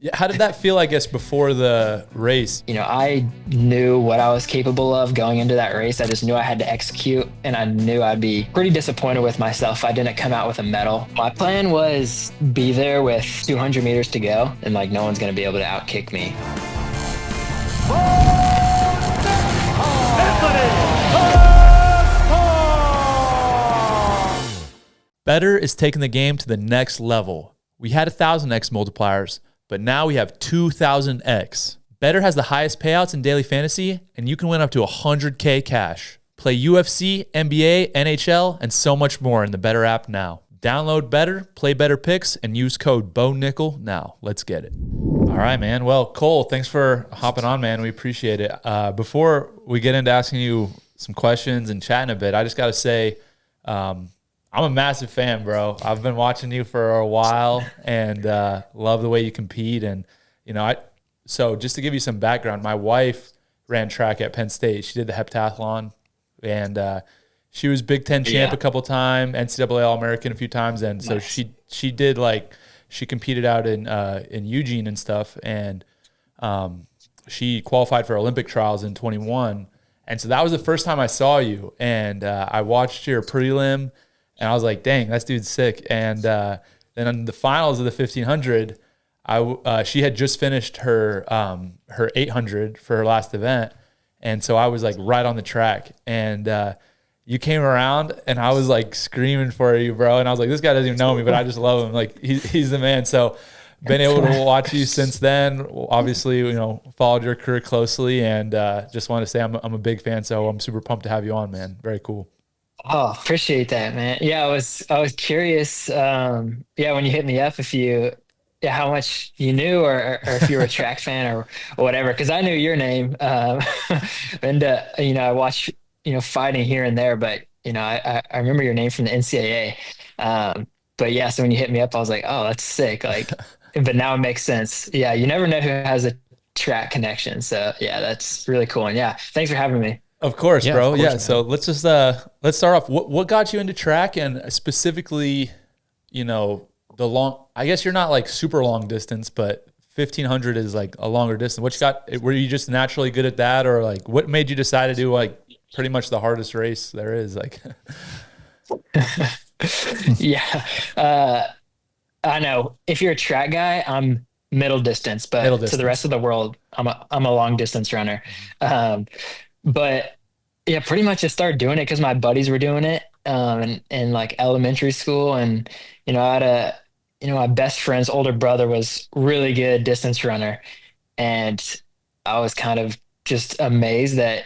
Yeah, how did that feel, I guess, before the race? I knew what I was capable of going into that race. I just knew I had to execute, and I knew I'd be pretty disappointed with myself if I didn't come out with a medal. My plan was be there with 200 meters to go, and like no one's going to be able to outkick me. BETR is taking the game to the next level. We had 1,000x multipliers, but now we have 2,000x. BETR has the highest payouts in daily fantasy, and you can win up to 100K cash. Play UFC, NBA, NHL, and so much more in the BETR app now. Download BETR, play BETR picks, and use code BONICKAL now. Let's get it. All right, man. Well, Cole, thanks for hopping on, man. We appreciate it. Before we get into asking you some questions and chatting a bit, I just got to say, I'm a massive fan, bro. I've been watching you for a while and love the way you compete. And, so just to give you some background, my wife ran track at Penn State. She did the heptathlon, and she was Big Ten champ a couple times, NCAA All-American a few times. And so she did she competed out in Eugene and stuff. And she qualified for Olympic trials in 21. And so that was the first time I saw you. And I watched your prelim. And I was like, dang, that dude's sick. And then in the finals of the 1500, she had just finished her 800 for her last event. And so I was like right on the track. And you came around and I was like screaming for you, bro. And I was like, this guy doesn't even know me, but I just love him. Like he's the man. So been able to watch you since then. Obviously, followed your career closely, and just want to say I'm a big fan. So I'm super pumped to have you on, man. Very cool. Oh, appreciate that, man. Yeah, I was curious. When you hit me up, how much you knew, or if you were a track fan or whatever, because I knew your name. And I watch fighting here and there, but I remember your name from the NCAA. But yeah, so when you hit me up, I was like, oh, that's sick. Like, but now it makes sense. Yeah, you never know who has a track connection. So yeah, that's really cool. And yeah, thanks for having me. Of course, bro. Of course, yeah. man. So let's just let's start off. What got you into track, and specifically, the long? I guess you're not like super long distance, but 1,500 is like a longer distance. Were you just naturally good at that, or like what made you decide to do like pretty much the hardest race there is? Like, Yeah. I know if you're a track guy, I'm middle distance, but Middle to the rest distance. of the world, I'm a long distance runner. Um, but yeah, pretty much just started doing it because my buddies were doing it, in like elementary school, and I had my best friend's older brother was really good distance runner, and I was kind of just amazed that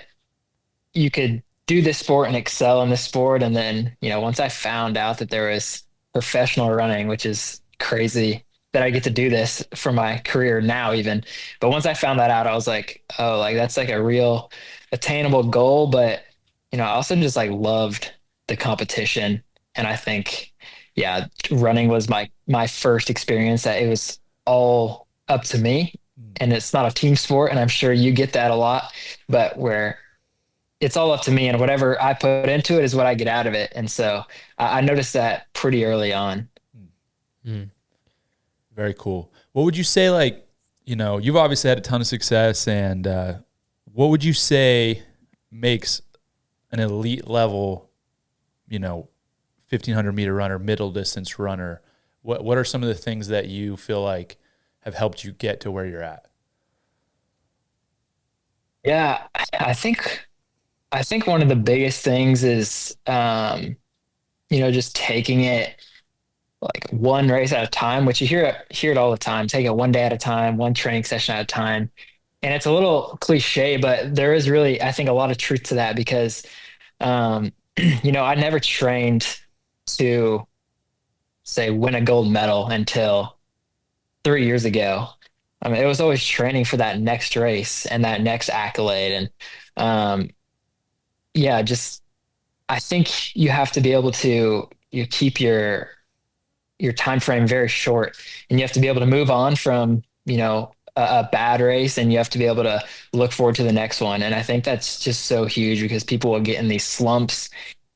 you could do this sport and excel in this sport. And then, once I found out that there was professional running, which is crazy that I get to do this for my career now, even. But once I found that out, I was like, oh, like that's like a real attainable goal. But, I also just like loved the competition. And I think, yeah, running was my first experience that it was all up to me. And it's not a team sport. And I'm sure you get that a lot, but where it's all up to me, and whatever I put into it is what I get out of it. And so I noticed that pretty early on. Mm. Very cool. What would you say, like, you've obviously had a ton of success, and what would you say makes an elite level, 1,500-meter runner, middle distance runner? What are some of the things that you feel like have helped you get to where you're at? Yeah, I think one of the biggest things is, just taking it like one race at a time, which you hear it all the time. Take it one day at a time, one training session at a time. And it's a little cliche, but there is really, I think, a lot of truth to that because, um, I never trained to say win a gold medal until 3 years ago. I mean, it was always training for that next race and that next accolade. And yeah, just I think you have to be able to keep your time frame very short, and you have to be able to move on from a bad race, and you have to be able to look forward to the next one. And I think that's just so huge because people will get in these slumps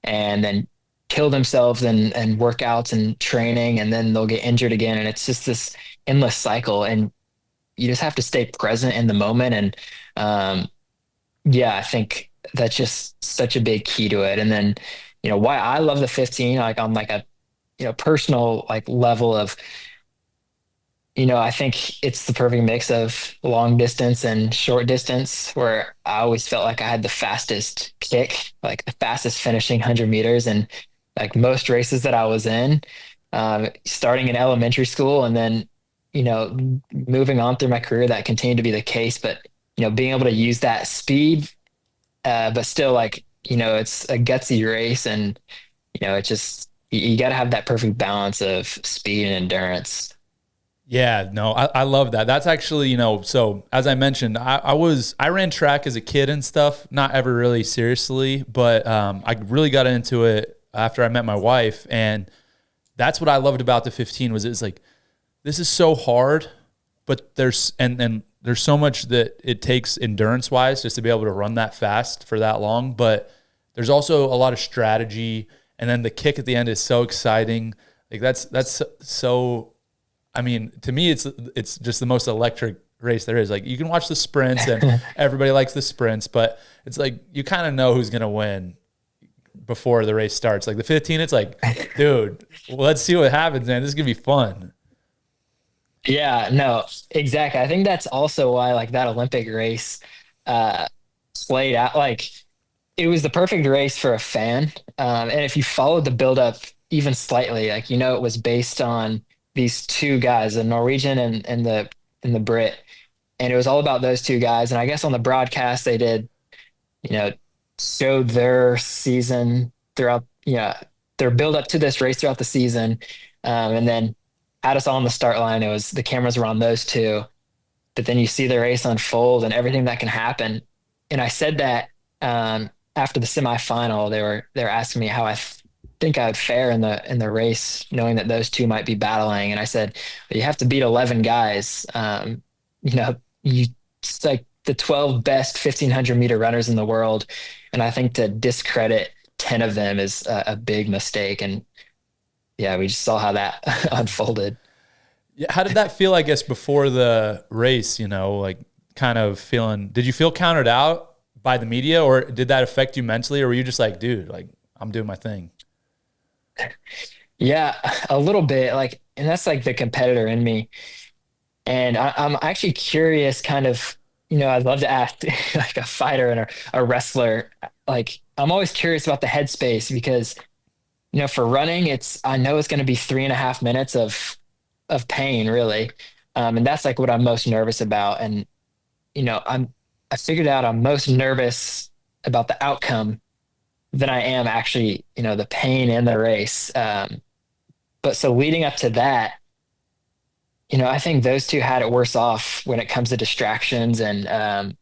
and then kill themselves and workouts and training, and then they'll get injured again, and it's just this endless cycle. And you just have to stay present in the moment. And yeah, I think that's just such a big key to it. And then, why I love the 15, like on like a, personal like level of, I think it's the perfect mix of long distance and short distance, where I always felt like I had the fastest kick, like the fastest finishing 100 meters. And like most races that I was in, starting in elementary school and then, moving on through my career, that continued to be the case. But, being able to use that speed, but still like, it's a gutsy race. And, it's just, you got to have that perfect balance of speed and endurance. Yeah, no, I love that. That's actually, so as I mentioned, I ran track as a kid and stuff, not ever really seriously, but I really got into it after I met my wife. And that's what I loved about the 15 was it's like, this is so hard, but and there's so much that it takes endurance wise just to be able to run that fast for that long. But there's also a lot of strategy. And then the kick at the end is so exciting. Like that's so, I mean, to me, it's just the most electric race there is. Like you can watch the sprints and everybody likes the sprints, but it's like you kind of know who's going to win before the race starts. Like the 15, it's like, dude, let's see what happens, man. This is going to be fun. Yeah, no, exactly. I think that's also why like that Olympic race uh played out like it was the perfect race for a fan. And if you followed the buildup even slightly, like it was based on these two guys, the Norwegian and the Brit. And it was all about those two guys. And I guess on the broadcast they did, you know, showed their season throughout, their build up to this race throughout the season. And then had us all on the start line. It was the cameras were on those two, but then you see the race unfold and everything that can happen. And I said that after the semifinal, they were asking me how think I would fare in the race, knowing that those two might be battling. And I said, well, you have to beat 11 guys. You it's like the 12 best 1500-meter runners in the world, and I think to discredit 10 of them is a big mistake. And yeah, we just saw how that unfolded. Yeah, how did that feel, I guess, before the race, like kind of feeling, did you feel counted out by the media or did that affect you mentally? Or were you just like, dude, like I'm doing my thing? Yeah, a little bit like, and that's like the competitor in me. And I'm actually curious, kind of, I'd love to ask like a fighter and a wrestler. Like, I'm always curious about the headspace because, for running, I know it's going to be 3.5 minutes of pain, really. And that's like what I'm most nervous about. And, I figured out I'm most nervous about the outcome than I am actually, the pain in the race. But so leading up to that, I think those two had it worse off when it comes to distractions and,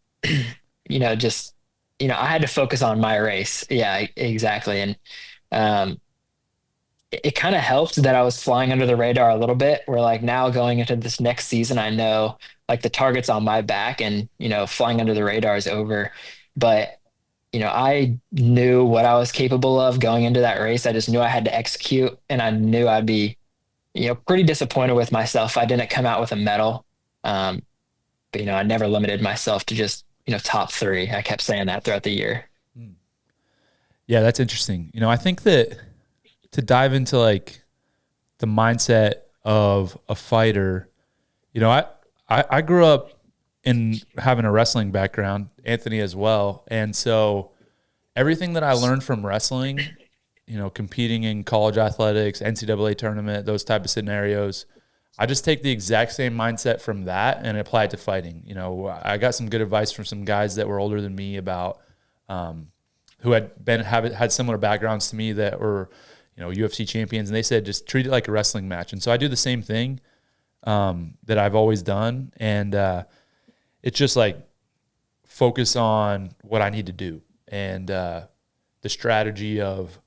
just, I had to focus on my race. Yeah, exactly. And it kind of helped that I was flying under the radar a little bit. Where like now going into this next season, I know like the target's on my back and, flying under the radar is over. But, I knew what I was capable of going into that race. I just knew I had to execute and I knew I'd be pretty disappointed with myself. I didn't come out with a medal. Um, but I never limited myself to just, top three. I kept saying that throughout the year. Yeah, that's interesting. I think that to dive into like the mindset of a fighter, I grew up in having a wrestling background, Anthony as well. And so everything that I learned from wrestling, competing in college athletics, NCAA tournament, those type of scenarios, I just take the exact same mindset from that and apply it to fighting. I got some good advice from some guys that were older than me about who had similar backgrounds to me that were, UFC champions, and they said just treat it like a wrestling match. And so I do the same thing that I've always done, and it's just like focus on what I need to do and the strategy of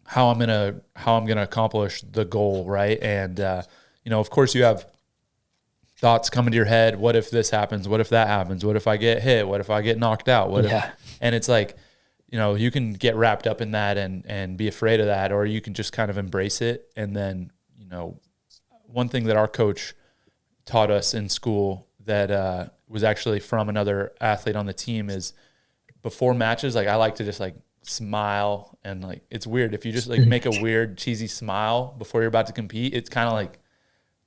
how I'm gonna accomplish the goal, right? And of course, you have thoughts coming to your head. What if this happens? What if that happens? What if I get hit? What if I get knocked out? What if? Yeah. And it's like, you can get wrapped up in that and be afraid of that, or you can just kind of embrace it. And then, one thing that our coach taught us in school that was actually from another athlete on the team is before matches, like I like to just like smile and like it's weird if you just like make a weird cheesy smile before you're about to compete. It's kind of like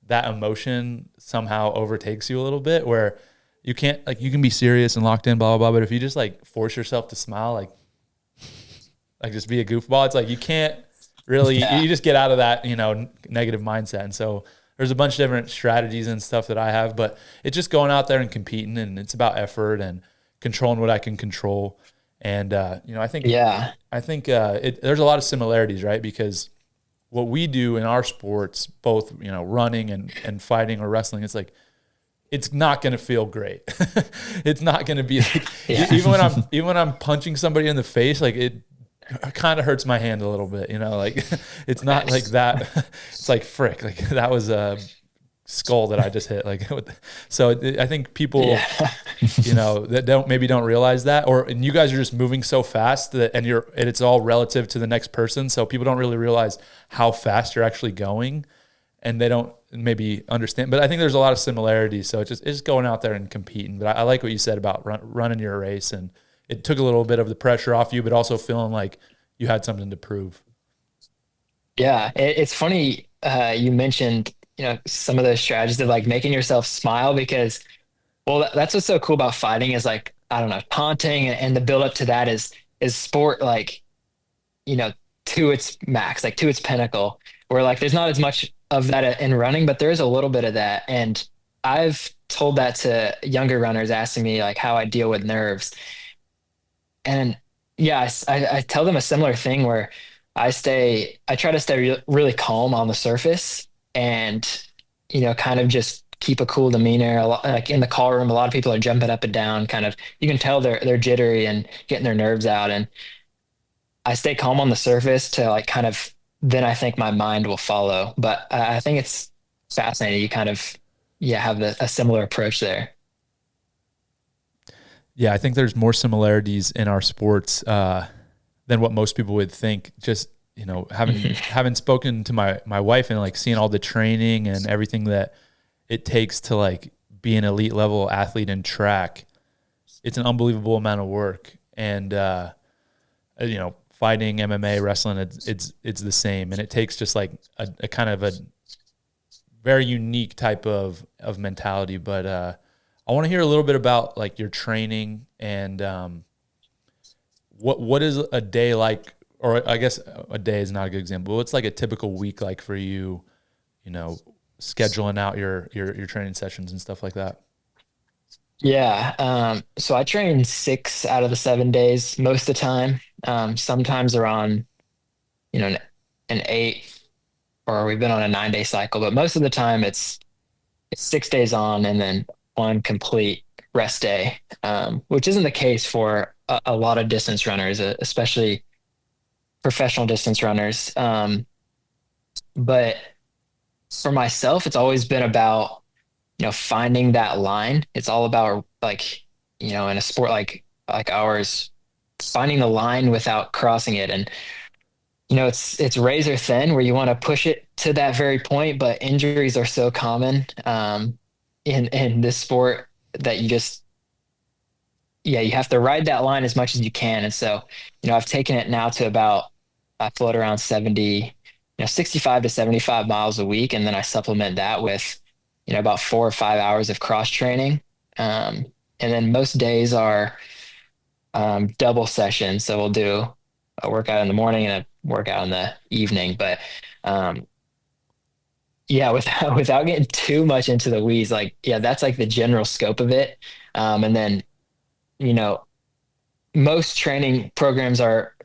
that emotion somehow overtakes you a little bit where you can't like you can be serious and locked in, blah blah blah. But if you just like force yourself to smile, like just be a goofball, it's like you can't really Yeah. you just get out of that negative mindset. And so there's a bunch of different strategies and stuff that I have, but it's just going out there and competing, and it's about effort and controlling what I can control. And Yeah. I think there's a lot of similarities, right? Because what we do in our sports, both running and fighting or wrestling, it's like it's not going to feel great. It's not going to be like Yeah. even when I'm punching somebody in the face, like it kind of hurts my hand a little bit, like it's not like that. It's like frick, like that was a skull that I just hit. Like, so I think people, Yeah. that don't realize that, and you guys are just moving so fast and it's all relative to the next person. So people don't really realize how fast you're actually going, and they don't maybe understand. But I think there's a lot of similarities. So it's just going out there and competing. But I like what you said about running your race, and it took a little bit of the pressure off you, but also feeling like you had something to prove. Yeah. It's funny. You mentioned, some of those strategies of like making yourself smile because, well, that's what's so cool about fighting is like, I don't know, taunting and the build up to that is sport, like, you know, to its max, like to its pinnacle, where like there's not as much of that in running, but there is a little bit of that. And I've told that to younger runners asking me like how I deal with nerves. And yeah, I tell them a similar thing where I try to stay really calm on the surface and, kind of just keep a cool demeanor. A lot, like in the call room, a lot of people are jumping up and down, kind of, you can tell they're jittery and getting their nerves out. And I stay calm on the surface to like kind of, then I think my mind will follow. But I think it's fascinating. You kind of, yeah, have a similar approach there. Yeah, I think there's more similarities in our sports than what most people would think. Just having spoken to my wife and like seeing all the training and everything that it takes to like be an elite level athlete in track, it's an unbelievable amount of work. And fighting, MMA, wrestling, it's the same, and it takes just like a kind of a very unique type of mentality. But I want to hear a little bit about like your training and what is a day like, or I guess a day is not a good example. What's like a typical week like for you, scheduling out your training sessions and stuff like that? Yeah. So I train 6 out of the 7 days most of the time. Sometimes they're on, an 8, or we've been on a 9-day cycle, but most of the time it's 6 days on and then one complete rest day, which isn't the case for a lot of distance runners, especially professional distance runners. But for myself, it's always been about, finding that line. It's all about like, in a sport like ours, finding the line without crossing it. And, it's razor thin where you want to push it to that very point, but injuries are so common in this sport that you have to ride that line as much as you can. And so, I've taken it now to about, I float around 65 to 75 miles a week. And then I supplement that with, about 4 or 5 hours of cross training. And then most days are double sessions. So we'll do a workout in the morning and a workout in the evening. But um, yeah, without getting too much into the weeds, like, yeah, that's like the general scope of it. And then, you know, most training programs are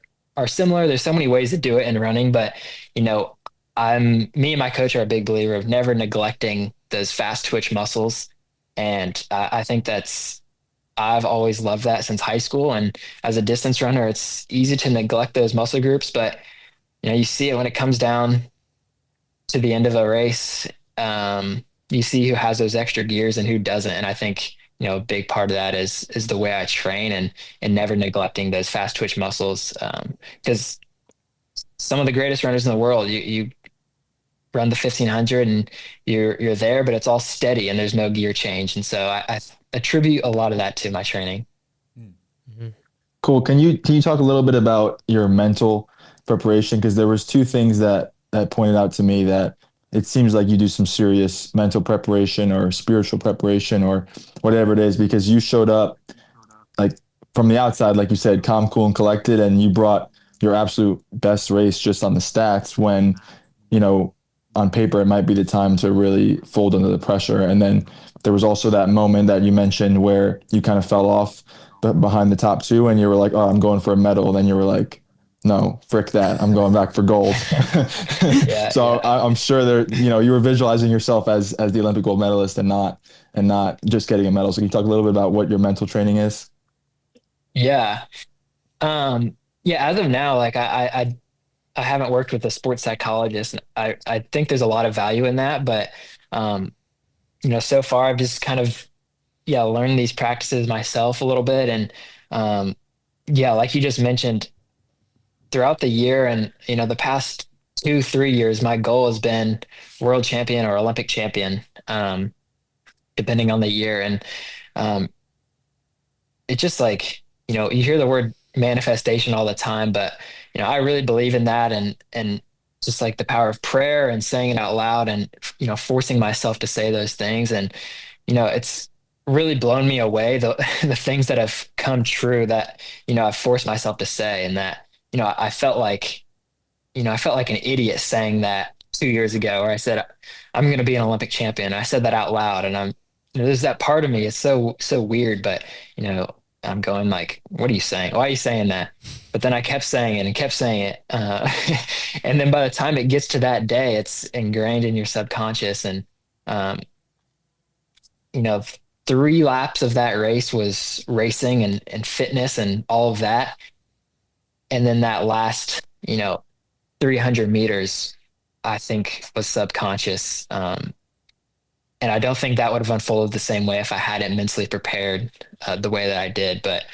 similar. There's so many ways to do it in running, but you know, me and my coach are a big believer of never neglecting those fast twitch muscles. And I think I've always loved that since high school. And as a distance runner, it's easy to neglect those muscle groups, but you see it when it comes down to the end of a race. You see who has those extra gears and who doesn't. And I think, a big part of that is the way I train and never neglecting those fast twitch muscles. Because some of the greatest runners in the world, run the 1500 and you're there, but it's all steady and there's no gear change. And so I attribute a lot of that to my training. Mhm. Cool. Can you talk a little bit about your mental preparation? Because there was two things that pointed out to me that it seems like you do some serious mental preparation or spiritual preparation or whatever it is, because you showed up like from the outside, like you said, calm, cool, and collected, and you brought your absolute best race just on the stats when, you know, on paper it might be the time to really fold under the pressure. And then there was also that moment that you mentioned where you kind of fell off behind the top two, and you were like, "Oh, I'm going for a medal." And then you were like, "No, frick that! I'm going back for gold." Yeah, So yeah. I'm sure there, you were visualizing yourself as the Olympic gold medalist and not just getting a medal. So can you talk a little bit about what your mental training is? Yeah. Yeah, as of now, like I haven't worked with a sports psychologist. And I think there's a lot of value in that, but um, so far I've just kind of learned these practices myself a little bit. And yeah, like you just mentioned, throughout the year and the past 2, 3 years, my goal has been world champion or Olympic champion, depending on the year. And um, it just like, you hear the word manifestation all the time, but I really believe in that and just like the power of prayer and saying it out loud and forcing myself to say those things. And it's really blown me away the the things that have come true that I've forced myself to say, and that I felt like an idiot saying that 2 years ago, where I said I'm going to be an Olympic champion. I said that out loud, and there's that part of me. It's so weird, but you know, I'm going like, what are you saying? Why are you saying that? But then I kept saying it and kept saying it, and then by the time it gets to that day, it's ingrained in your subconscious. And um, you know, 3 laps of that race was racing and fitness and all of that, and then that last 300 meters, I think, was subconscious. And I don't think that would have unfolded the same way if I hadn't mentally prepared the way that I did. But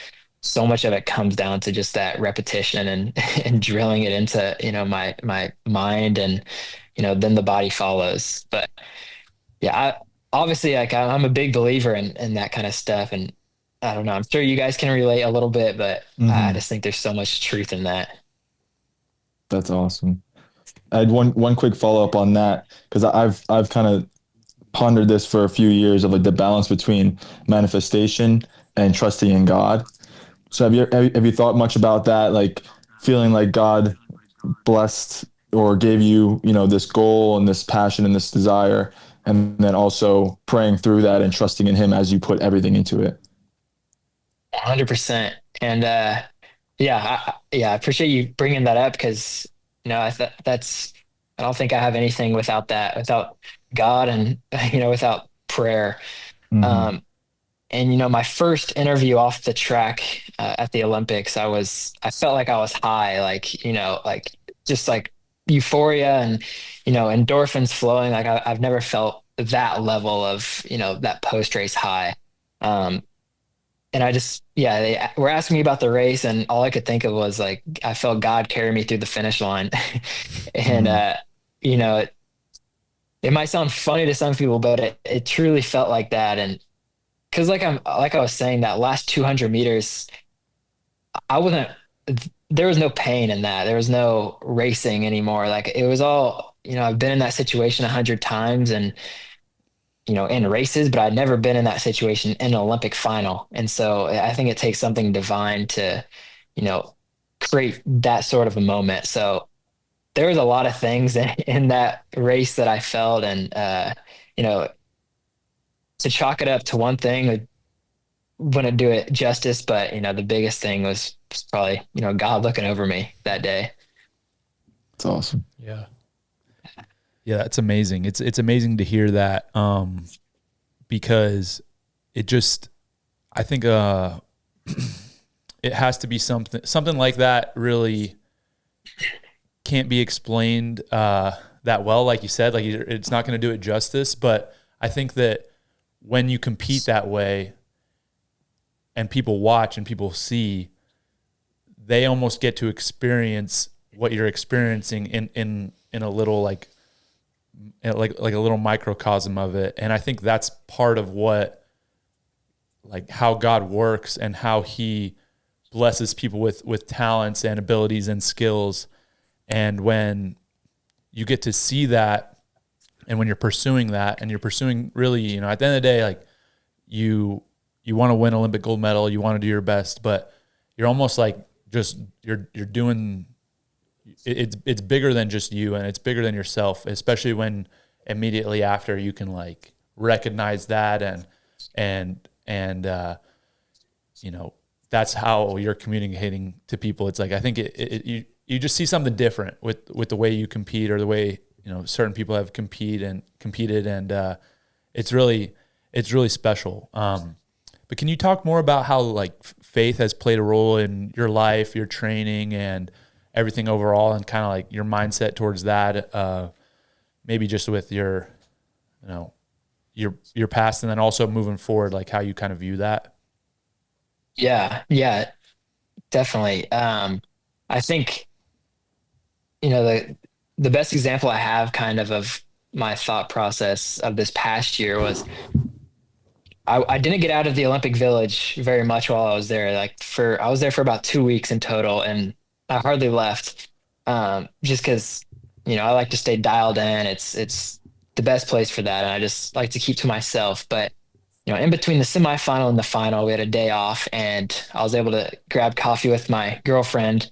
so much of it comes down to just that repetition and and drilling it into my mind, and then the body follows. But yeah, obviously, like I'm a big believer in that kind of stuff, and I don't know. I'm sure you guys can relate a little bit, but I Hmm. just think there's so much truth in that. That's awesome. I had one quick follow up on that because I've kind of pondered this for a few years of like the balance between manifestation and trusting in God. So have you thought much about that? Like feeling like God blessed or gave you, this goal and this passion and this desire, and then also praying through that and trusting in Him as you put everything into it. 100%. And I appreciate you bringing that up, because I don't think I have anything without that, without God, and without prayer. Hmm. Um, and my first interview off the track at the Olympics, I felt like I was high, like like just like euphoria and endorphins flowing. Like I've never felt that level of that post race high. Um, and I just, yeah, they were asking me about the race, and all I could think of was like, I felt God carry me through the finish line. And, Hmm. you know, it might sound funny to some people, but it truly felt like that. And because like I was saying, that last 200 meters, I wasn't, there was no pain in that. There was no racing anymore. Like it was all, I've been in that situation 100 times, and in races, but I'd never been in that situation in an Olympic final. And so I think it takes something divine to, you know, create that sort of a moment. So there was a lot of things in that race that I felt, and you know, to chalk it up to one thing wouldn't do it justice. But the biggest thing was probably God looking over me that day. It's awesome. Yeah. Yeah, that's amazing. It's amazing to hear that, because it just, I think it has to be something like that really can't be explained that well, like you said. Like it's not going to do it justice. But I think that when you compete that way and people watch and people see, they almost get to experience what you're experiencing in a little like like a little microcosm of it. And I think that's part of what, like how God works and how he blesses people with talents and abilities and skills. And when you get to see that, and when you're pursuing that, and you're pursuing really, you know, at the end of the day, like you want to win Olympic gold medal, you want to do your best, but you're almost like just you're doing it's bigger than just you, and it's bigger than yourself, especially when immediately after you can like recognize that and you know, that's how you're communicating to people. It's like, I think you just see something different with the way you compete, or the way, you know, certain people have competed and it's really special. But can you talk more about how like faith has played a role in your life, your training, and everything overall, and kind of like your mindset towards that, maybe just with your, you know, your past, and then also moving forward, like how you kind of view that? Yeah, definitely. I think, you know, the best example I have kind of my thought process of this past year was I didn't get out of the Olympic Village very much while I was there. I was there for about 2 weeks in total, and I hardly left, just because, you know, I like to stay dialed in. It's the best place for that, and I just like to keep to myself. But you know, in between the semifinal and the final, we had a day off, and I was able to grab coffee with my girlfriend.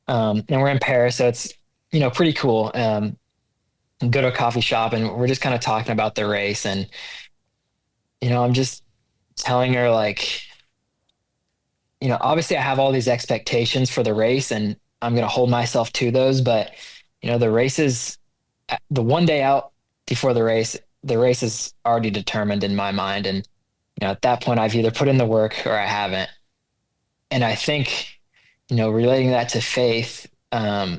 And we're in Paris, so it's, you know, pretty cool. Go to a coffee shop, and we're just kind of talking about the race, and you know, I'm just telling her like, you know, obviously I have all these expectations for the race, and I'm going to hold myself to those. But, you know, the race is the one day out before the race is already determined in my mind. And, you know, at that point, I've either put in the work or I haven't. And I think, you know, relating that to faith, I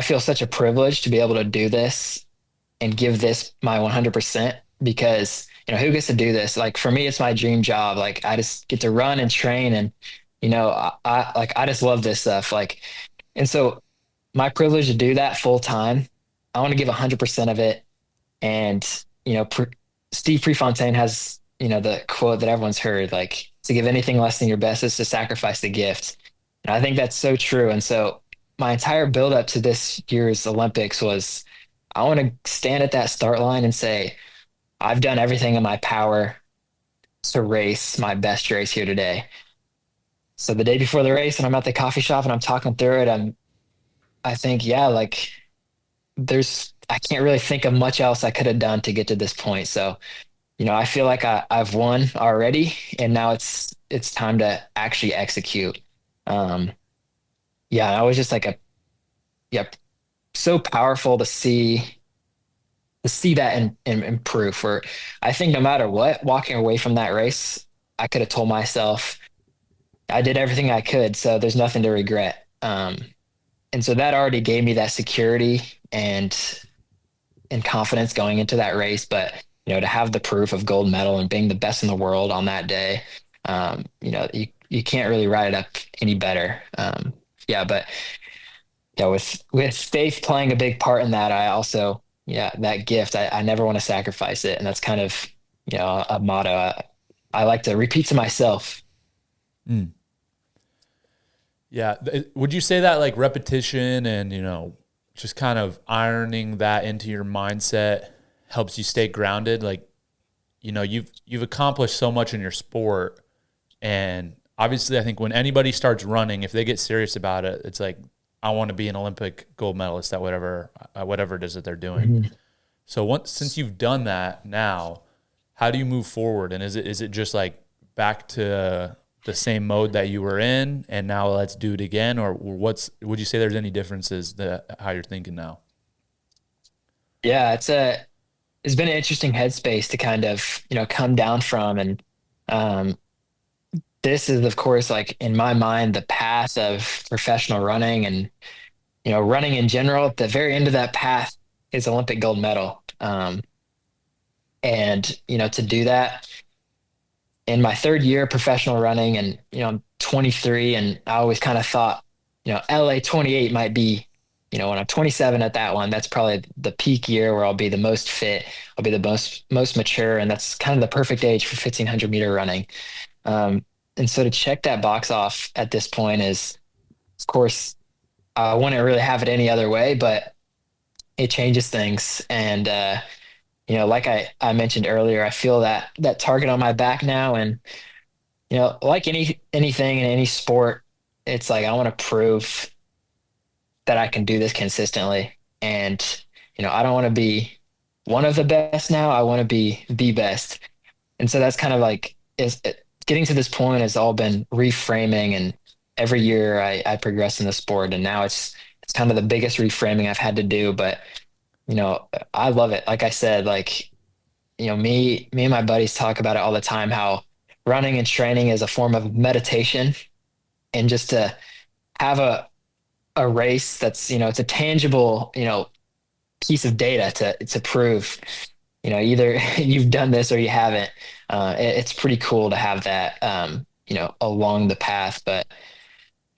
feel such a privilege to be able to do this and give this my 100%, because, you know, who gets to do this? Like for me, it's my dream job. Like I just get to run and train, and, you know, I just love this stuff. Like, and so my privilege to do that full time, I want to give 100% of it. And, you know, Steve Prefontaine has, you know, the quote that everyone's heard, like, to give anything less than your best is to sacrifice the gift. And I think that's so true. And so my entire build up to this year's Olympics was, I want to stand at that start line and say, I've done everything in my power to race my best race here today. So the day before the race, and I'm at the coffee shop and I'm talking through it, I think, yeah, like I can't really think of much else I could have done to get to this point. So, you know, I feel like I've won already, and now it's time to actually execute. Um, yeah, I was just like so powerful to see that in proof. Where I think no matter what, walking away from that race, I could have told myself I did everything I could, so there's nothing to regret. And so that already gave me that security and confidence going into that race. But, you know, to have the proof of gold medal and being the best in the world on that day, you know, you can't really write it up any better. Yeah, but yeah, with faith playing a big part in that, I also, yeah, that gift, I never want to sacrifice it. And that's kind of, you know, a motto I like to repeat to myself. Mm. Yeah. Would you say that like repetition and, you know, just kind of ironing that into your mindset helps you stay grounded? Like, you know, you've accomplished so much in your sport, and obviously I think when anybody starts running, if they get serious about it, it's like, I want to be an Olympic gold medalist at whatever it is that they're doing. Mm-hmm. So since you've done that now, how do you move forward? And is it just like back to the same mode that you were in, and now let's do it again? Or would you say there's any differences how you're thinking now? Yeah, it's been an interesting headspace to kind of, you know, come down from. And this is, of course, like in my mind, the path of professional running, and, you know, running in general. At the very end of that path is Olympic gold medal. And, you know, to do that in my third year of professional running, and, you know, I'm 23, and I always kind of thought, you know, LA 28 might be when I'm 27 at that one, that's probably the peak year where I'll be the most fit, I'll be the most mature, and that's kind of the perfect age for 1500-meter running. Um, and so to check that box off at this point is, of course, I wouldn't really have it any other way, but it changes things. And like I mentioned earlier, I feel that target on my back now, and like anything in any sport, it's like I want to prove that I can do this consistently. And I don't want to be one of the best now. I want to be the best. And so that's kind of like is getting to this point has all been reframing, and every year I progress in the sport, and now it's kind of the biggest reframing I've had to do. But I love it. Like I said, like me and my buddies talk about it all the time, how running and training is a form of meditation, and just to have a race that's it's a tangible piece of data to prove either you've done this or you haven't. It's pretty cool to have that along the path. But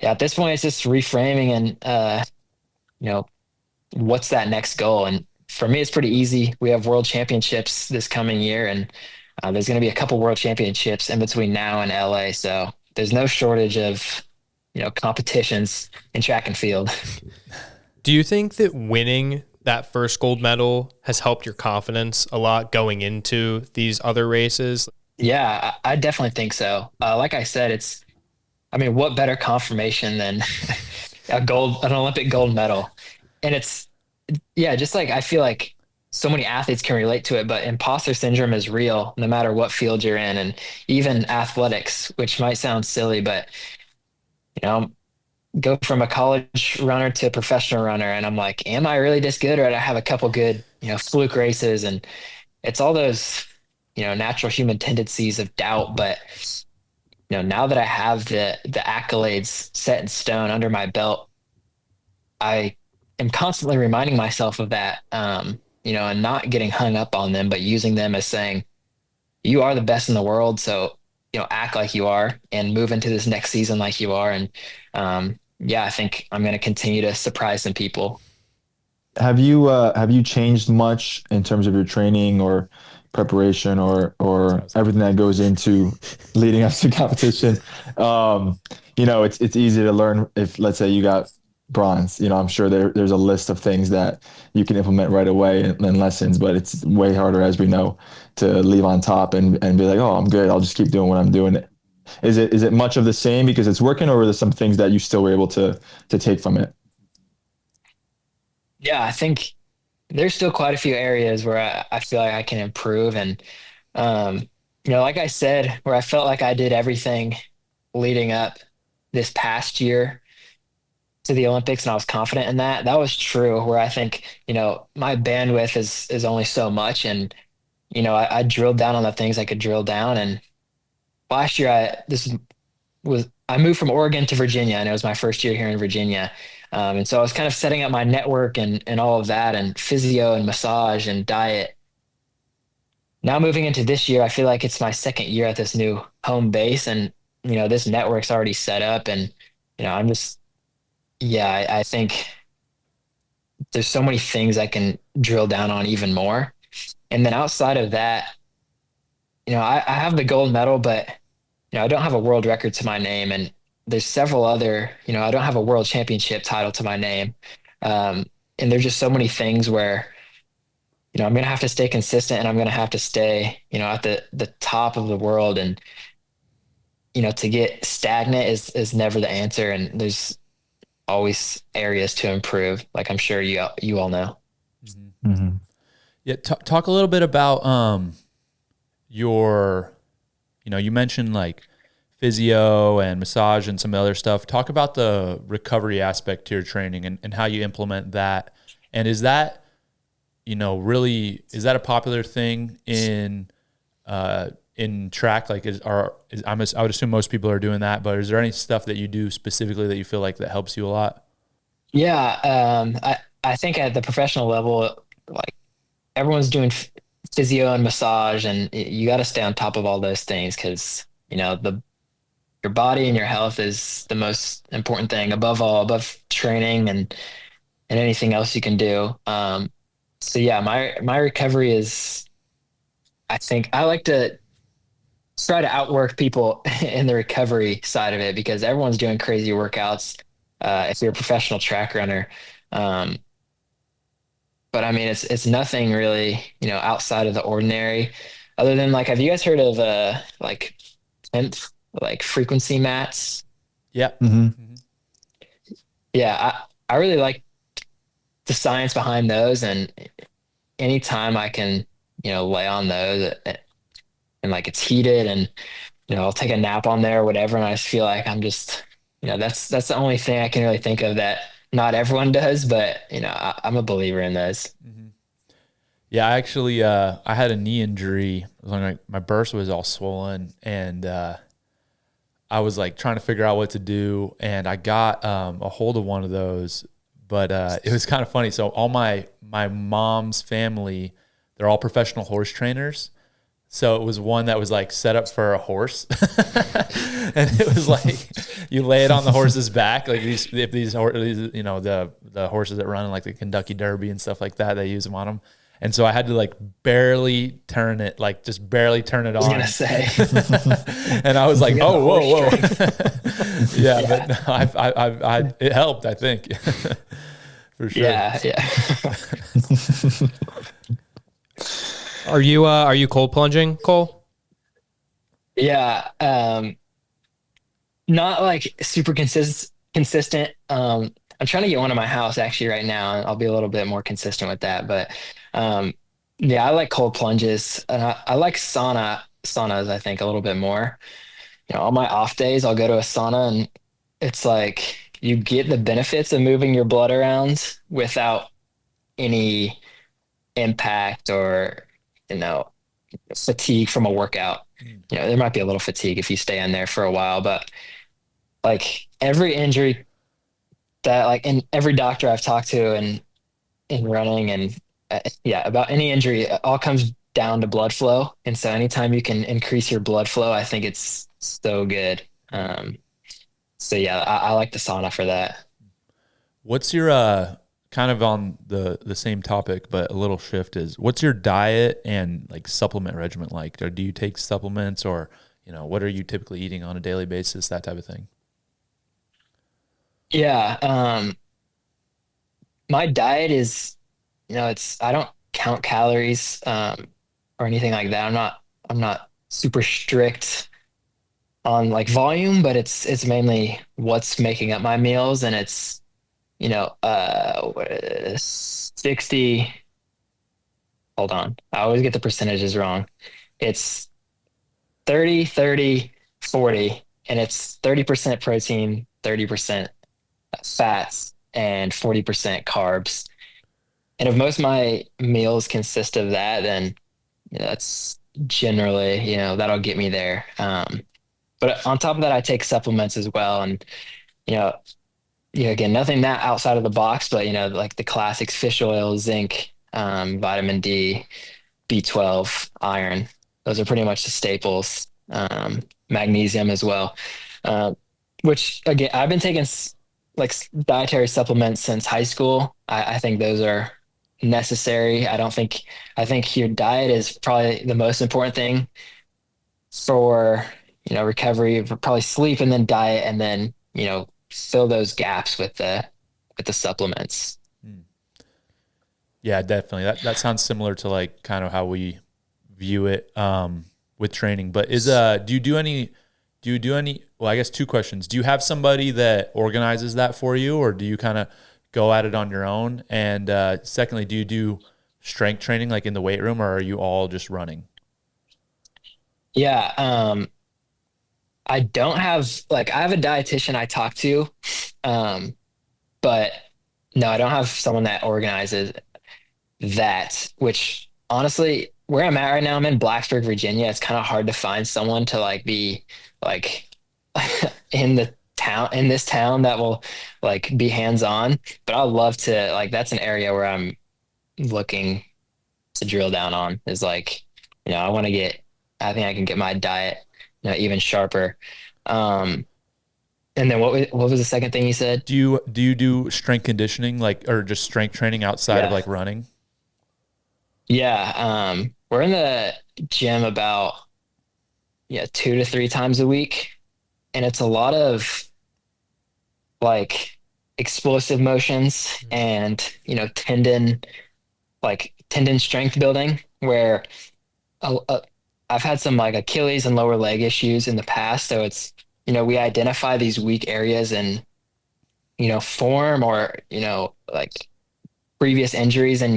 yeah, at this point it's just reframing, and you know what's that next goal. And for me it's pretty easy. We have world championships this coming year, and there's going to be a couple world championships in between now and LA, so there's no shortage of competitions in track and field. Do you think that winning that first gold medal has helped your confidence a lot going into these other races? Yeah, I definitely think so. Like I said, what better confirmation than an Olympic gold medal? And yeah, just like I feel like so many athletes can relate to it, but imposter syndrome is real no matter what field you're in, and even athletics, which might sound silly, but go from a college runner to a professional runner, and I'm like, am I really this good, or do I have a couple good fluke races? And it's all those natural human tendencies of doubt. But now that I have the accolades set in stone under my belt, I am constantly reminding myself of that, and not getting hung up on them, but using them as saying, you are the best in the world, so act like you are and move into this next season like you are. And yeah, I think I'm going to continue to surprise some people. Have you changed much in terms of your training or preparation or everything that goes into leading up to competition? It's easy to learn if, let's say, you got bronze. I'm sure there's a list of things that you can implement right away and lessons, but it's way harder, as we know, to leave on top and be like, oh, I'm good. I'll just keep doing what I'm doing. Is it much of the same because it's working, or are there some things that you still were able to take from it? Yeah, I think there's still quite a few areas where I feel like I can improve. And, um, like I said, where I felt like I did everything leading up this past year to the Olympics and I was confident in that, that was true. Where I think, my bandwidth is only so much. And, I drilled down on the things I could drill down. And last year, I moved from Oregon to Virginia, and it was my first year here in Virginia. And so I was kind of setting up my network and all of that, and physio and massage and diet. Now moving into this year, I feel like it's my second year at this new home base, and this network's already set up, and I'm just yeah, I think there's so many things I can drill down on even more. And then outside of that, I have the gold medal, but I don't have a world record to my name, and there's several other, I don't have a world championship title to my name. And there's just so many things where, I'm going to have to stay consistent, and I'm going to have to stay, at the top of the world. And, to get stagnant is never the answer. And there's always areas to improve. Like I'm sure you all know. Mm-hmm. Yeah. Talk a little bit about, your, you mentioned like physio and massage and some other stuff. Talk about the recovery aspect to your training and how you implement that. And is that, is that a popular thing in track? Like I would assume most people are doing that, but is there any stuff that you do specifically that you feel like that helps you a lot? Yeah. I think at the professional level, like everyone's doing physio and massage, and you got to stay on top of all those things. Cause your body and your health is the most important thing above all, above training. And and anything else you can do. So yeah, my recovery is, I think I like to try to outwork people in the recovery side of it because everyone's doing crazy workouts. If you're a professional track runner, um, but I mean, it's nothing really, outside of the ordinary. Other than like, have you guys heard of like tenth like frequency mats? Yeah. Mm-hmm. Yeah, I really like the science behind those, and anytime I can, lay on those and like it's heated and I'll take a nap on there or whatever, and I just feel like I'm just, that's the only thing I can really think of that not everyone does, but I'm a believer in those. Mm-hmm. Yeah, I actually I had a knee injury. Like my burst was all swollen, and I was like trying to figure out what to do, and I got a hold of one of those. But it was kind of funny. So all my mom's family, they're all professional horse trainers. So it was one that was like set up for a horse, and it was like you lay it on the horse's back, like these the horses that run in like the Kentucky Derby and stuff like that. They use them on them, and so I had to like barely turn it, like just barely turn it on. I was gonna say, and I was like, got oh, the whoa, horse whoa, yeah, but no, I it helped, I think, for sure. yeah. Are you cold plunging, Cole? Yeah. Not like super consistent. I'm trying to get one in my house actually right now, and I'll be a little bit more consistent with that. But um, yeah, I like cold plunges, and I like saunas. I think a little bit more. On my off days, I'll go to a sauna, and it's like you get the benefits of moving your blood around without any impact or you know fatigue from a workout. There might be a little fatigue if you stay in there for a while, but like every injury that like in every doctor I've talked to and in running and yeah, about any injury, it all comes down to blood flow. And so anytime you can increase your blood flow, I think it's so good. So yeah, I like the sauna for that. What's your kind of on the same topic, but a little shift is what's your diet and like supplement regimen like? Or do you take supplements or, what are you typically eating on a daily basis, that type of thing? Yeah. My diet is, I don't count calories, or anything like that. I'm not super strict on like volume, but it's mainly what's making up my meals, and it's, 60, hold on. I always get the percentages wrong. It's 30, 30, 40, and it's 30% protein, 30% fats, and 40% carbs. And if most of my meals consist of that, then that's generally, that'll get me there. But on top of that, I take supplements as well. And, you know, again, nothing that outside of the box, but, like the classics, fish oil, zinc, vitamin D, B12, iron. Those are pretty much the staples. Magnesium as well. Uh, which again, I've been taking like dietary supplements since high school. I think those are necessary. I think your diet is probably the most important thing for, recovery, probably sleep and then diet, and then, fill those gaps with the supplements. Yeah, definitely. That sounds similar to like kind of how we view it with training. But do you do any, well, I guess two questions. Do you have somebody that organizes that for you, or do you kind of go at it on your own? And secondly, do you do strength training like in the weight room, or are you all just running? Yeah. I don't have like, I have a dietitian I talk to, um, but no, I don't have someone that organizes that, which honestly, where I'm at right now, I'm in Blacksburg, Virginia. It's kind of hard to find someone to like be like in this town that will like be hands on. But I'd love to like that's an area where I'm looking to drill down on is like, I want to I think I can get my diet, even sharper. Um, And then what was the second thing you said? Do you do strength conditioning, like, or just strength training outside of Yeah. like running? Yeah. We're in the gym about, yeah, 2 to 3 times a week. And it's a lot of like explosive motions and, tendon strength building where uh, uh, I've had some like Achilles and lower leg issues in the past. So it's, we identify these weak areas in, form or, like previous injuries and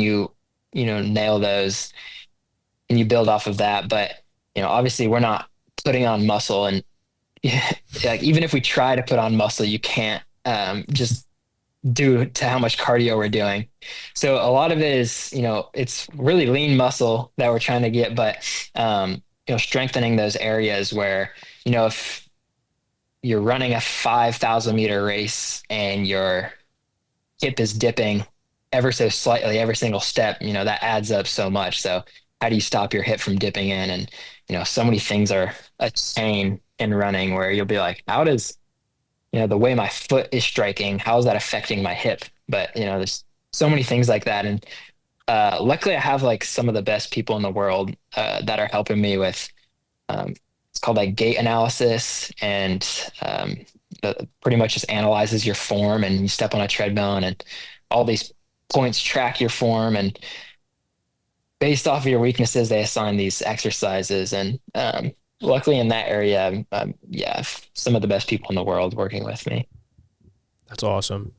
nail those and you build off of that. But, obviously we're not putting on muscle and like, even if we try to put on muscle, you can't, just due to how much cardio we're doing. So a lot of it is, it's really lean muscle that we're trying to get, but, strengthening those areas where, if you're running a 5,000 meter race and your hip is dipping ever so slightly every single step, that adds up so much. So how do you stop your hip from dipping in? And, so many things are a chain in running where you'll be like, how does, the way my foot is striking, how is that affecting my hip? But, there's so many things like that. And luckily I have like some of the best people in the world that are helping me with, it's called like gait analysis and pretty much just analyzes your form and you step on a treadmill and all these points track your form and based off of your weaknesses, they assign these exercises. And luckily in that area, yeah, some of the best people in the world working with me. That's awesome.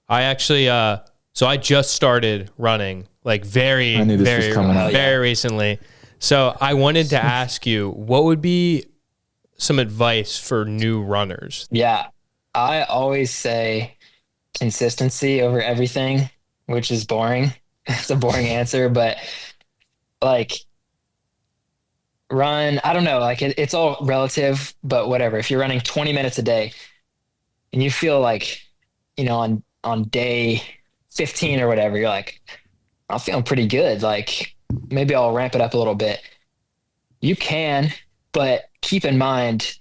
I actually, so I just started running like very recently. So I wanted to ask you, what would be some advice for new runners? Yeah, I always say consistency over everything, which is boring. It's a boring answer, but like run, I don't know, like it's all relative, but whatever. If you're running 20 minutes a day and you feel like, on day 15 or whatever, you're like, I'm feeling pretty good. Like maybe I'll ramp it up a little bit. You can, but keep in mind,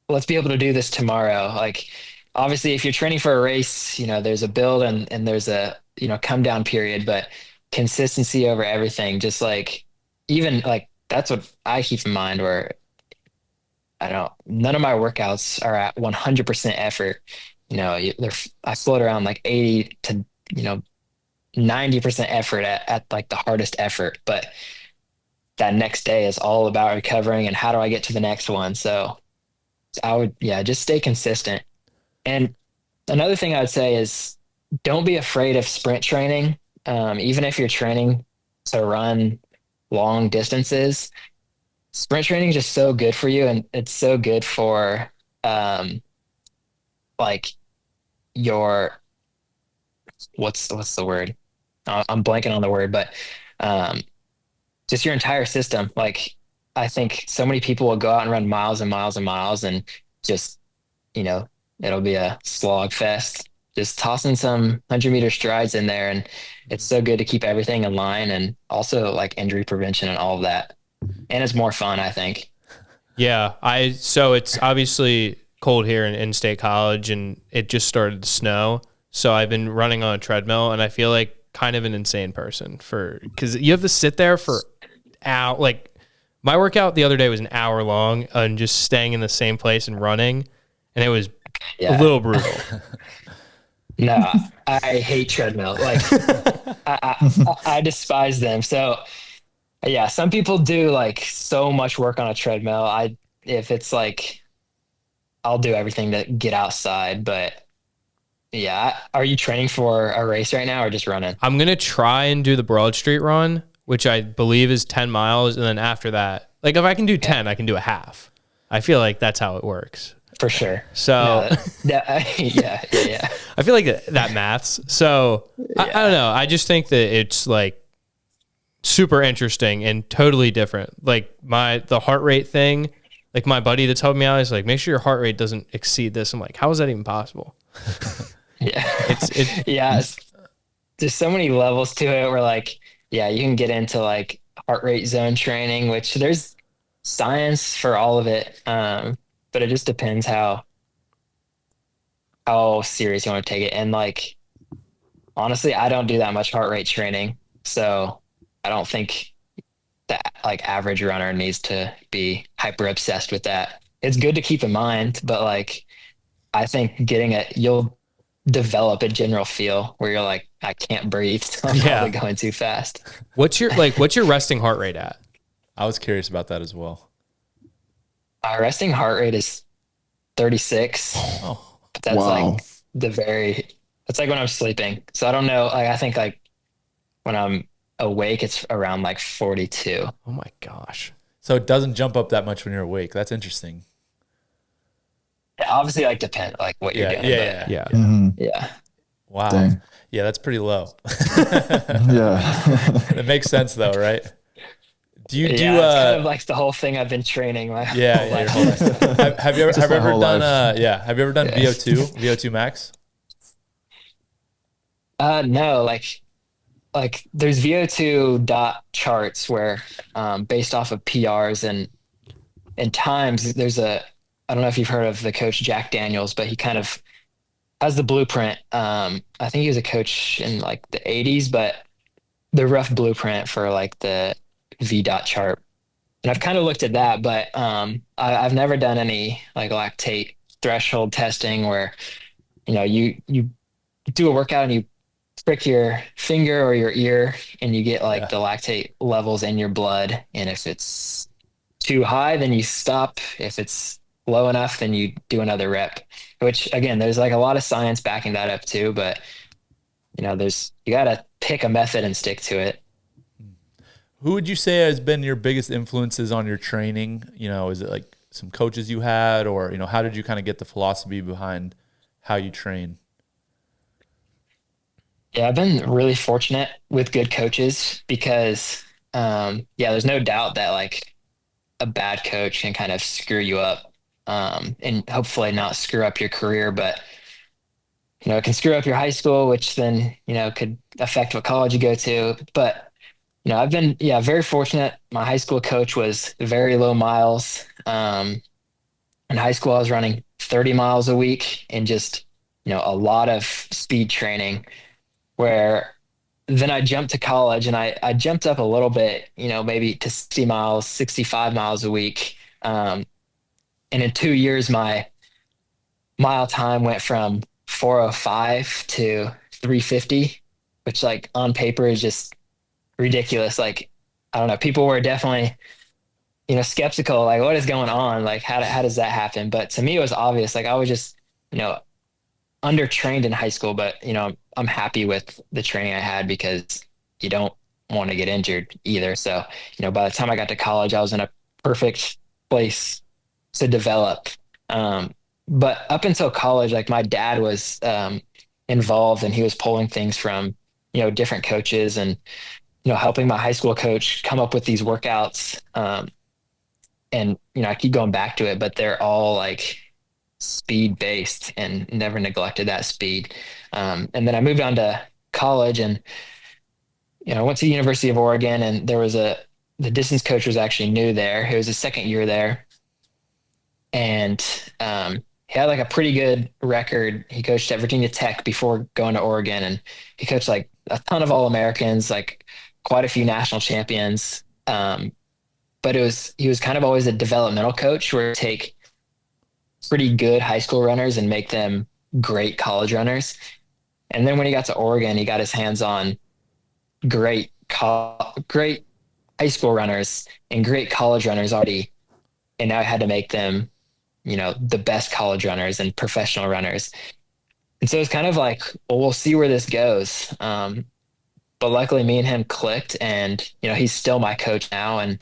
let's be able to do this tomorrow. Like obviously if you're training for a race, there's a build and there's a, come down period, but consistency over everything. Just like, even like, that's what I keep in mind where I don't know, none of my workouts are at 100% effort. I float around like 80 to, 90% effort at like the hardest effort, but that next day is all about recovering and how do I get to the next one? So I would, yeah, just stay consistent. And another thing I would say is don't be afraid of sprint training. Even if you're training to run long distances, sprint training is just so good for you. And it's so good for, like your, what's the word? I'm blanking on the word, but, just your entire system. Like I think so many people will go out and run miles and miles and miles and just, it'll be a slog fest. Just tossing some 100-meter strides in there. And it's so good to keep everything in line and also like injury prevention and all of that. And it's more fun, I think. Yeah. So it's obviously cold here in State College and it just started to snow. So I've been running on a treadmill and I feel like kind of an insane person because you have to sit there for hour. Like my workout the other day was an hour long and just staying in the same place and running. And it was a little brutal. No, I hate treadmill. Like I despise them. So yeah, some people do like so much work on a treadmill. If it's like, I'll do everything to get outside, but yeah. Are you training for a race right now or just running? I'm going to try and do the Broad Street run, which I believe is 10 miles. And then after that, like if I can do 10, I can do a half. I feel like that's how it works. For sure. So yeah. I feel like that maths. So I don't know. I just think that it's like super interesting and totally different. Like the heart rate thing, like my buddy that's helping me out is like, make sure your heart rate doesn't exceed this. I'm like, how is that even possible? Yeah. Yeah. There's so many levels to it where like, yeah, you can get into like heart rate zone training, which there's science for all of it. But it just depends how how serious you want to take it. And like, honestly, I don't do that much heart rate training. So I don't think that like average runner needs to be hyper obsessed with that. It's good to keep in mind, but like, I think you'll develop a general feel where you're like, I can't breathe. So I'm Yeah. probably going too fast. What's your resting heart rate at? I was curious about that as well. My resting heart rate is 36. Oh, But that's Wow. like that's like when I'm sleeping. So I don't know. Like, I think like when I'm awake, it's around like 42. Oh my gosh. so it doesn't jump up that much when you're awake. That's interesting. It obviously like depend like what you're Yeah, doing. yeah, Yeah. Mhm. But yeah. Wow. Dang. Yeah, that's pretty low. Yeah. That makes sense though, right? Do you do Yeah, it's kind of like the whole thing I've been training my yeah, whole yeah, your life. whole life. Have you ever Just have you my ever whole done life. have you ever done Yeah. VO2 max? No, like there's VO2 dot charts where based off of PRs and times, I don't know if you've heard of the coach Jack Daniels, but he kind of has the blueprint. I think he was a coach in like the 80s, but the rough blueprint for like the V dot chart. And I've kind of looked at that, but I've never done any like lactate threshold testing where, you do a workout and you prick your finger or your ear and you get like Yeah. the lactate levels in your blood. And if it's too high, then you stop. If it's low enough, then you do another rep, which again, there's like a lot of science backing that up too. But you got to pick a method and stick to it. Who would you say has been your biggest influences on your training? Is it like some coaches you had, or how did you kind of get the philosophy behind how you train? Yeah, I've been really fortunate with good coaches because, yeah, there's no doubt that like a bad coach can kind of screw you up, and hopefully not screw up your career, but it can screw up your high school, which then, could affect what college you go to. But, I've been, yeah, very fortunate. My high school coach was very low miles. In high school, I was running 30 miles a week and just, a lot of speed training where then I jumped to college and I jumped up a little bit, maybe to 60 miles, 65 miles a week. And in 2 years, my mile time went from 405 to 350, which like on paper is just ridiculous. Like, I don't know, people were definitely, skeptical, like what is going on? Like, how does that happen? But to me, it was obvious. Like I was just, you know, undertrained in high school, but I'm happy with the training I had because you don't want to get injured either. So, by the time I got to college, I was in a perfect place to develop. But up until college, like my dad was involved and he was pulling things from, different coaches and, helping my high school coach come up with these workouts. And, I keep going back to it, but they're all like speed based and never neglected that speed. And then I moved on to college and, I went to the University of Oregon and the distance coach was actually new there. It was his second year there. And he had like a pretty good record. He coached at Virginia Tech before going to Oregon and he coached like a ton of All-Americans, like quite a few national champions. But he was kind of always a developmental coach where he'd take pretty good high school runners and make them great college runners. And then when he got to Oregon, he got his hands on great high school runners and great college runners already. And now I had to make them, the best college runners and professional runners. And so it's kind of like, well, we'll see where this goes. But luckily me and him clicked and, he's still my coach now. And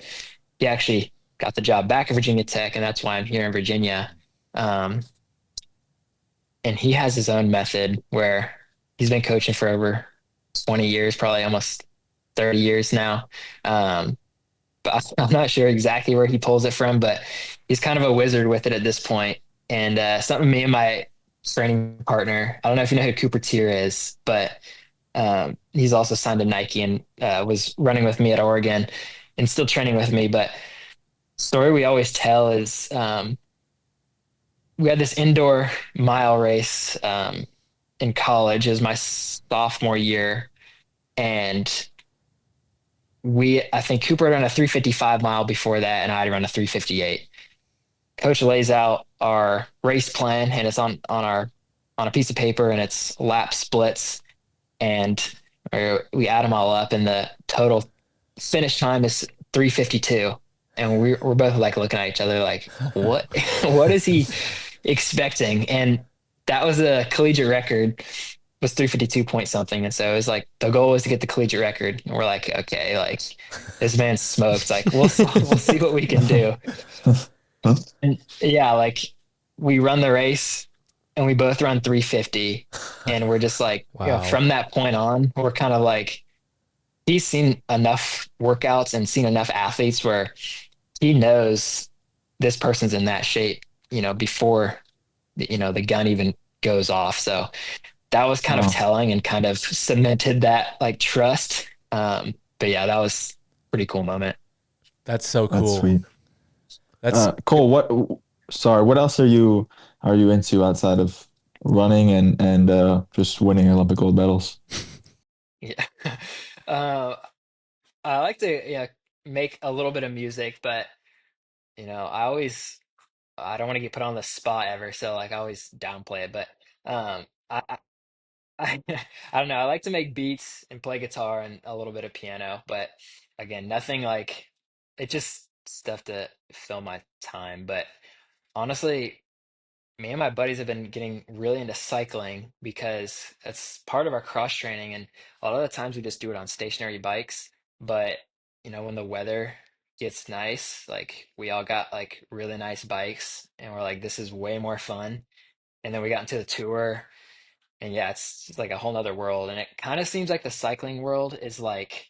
he actually got the job back at Virginia Tech. And that's why I'm here in Virginia. And he has his own method where he's been coaching for over 20 years, probably almost 30 years now. But I'm not sure exactly where he pulls it from, but he's kind of a wizard with it at this point. And something me and my training partner, I don't know if you know who Cooper Tier is, but he's also signed to Nike and was running with me at Oregon and still training with me. But story we always tell is we had this indoor mile race in college. It was my sophomore year, and I think Cooper had run a 3:55 mile before that, and I'd run a 3:58. Coach lays out our race plan, and it's on a piece of paper, and it's lap splits, and we add them all up, and the total finish time is 3:52. And we're both like looking at each other like, what what is he expecting? And that was a collegiate record, was 3:52 point something. And so it was like the goal was to get the collegiate record. And we're like, okay, like this man smoked. Like we'll see what we can do. And yeah, like we run the race and we both run 3:50. And we're just like, Wow. from that point on, we're kind of like, he's seen enough workouts and seen enough athletes where he knows this person's in that shape, before, the gun even goes off. So that was kind of Wow. telling and kind of cemented that like trust. But yeah, that was a pretty cool moment. That's so That's cool. sweet. That's Cole, sorry, what else are you into outside of running and just winning Olympic gold medals? Yeah. Uh, I like to, make a little bit of music, but I don't want to get put on the spot ever, so like I always downplay it. But I I don't know. I like to make beats and play guitar and a little bit of piano, but again, nothing like it's just stuff to fill my time. But honestly, me and my buddies have been getting really into cycling because it's part of our cross training, and a lot of the times we just do it on stationary bikes. But when the weather gets nice, like we all got like really nice bikes, and we're like, this is way more fun. And then we got into the tour, and yeah, it's like a whole nother world. And it kind of seems like the cycling world is like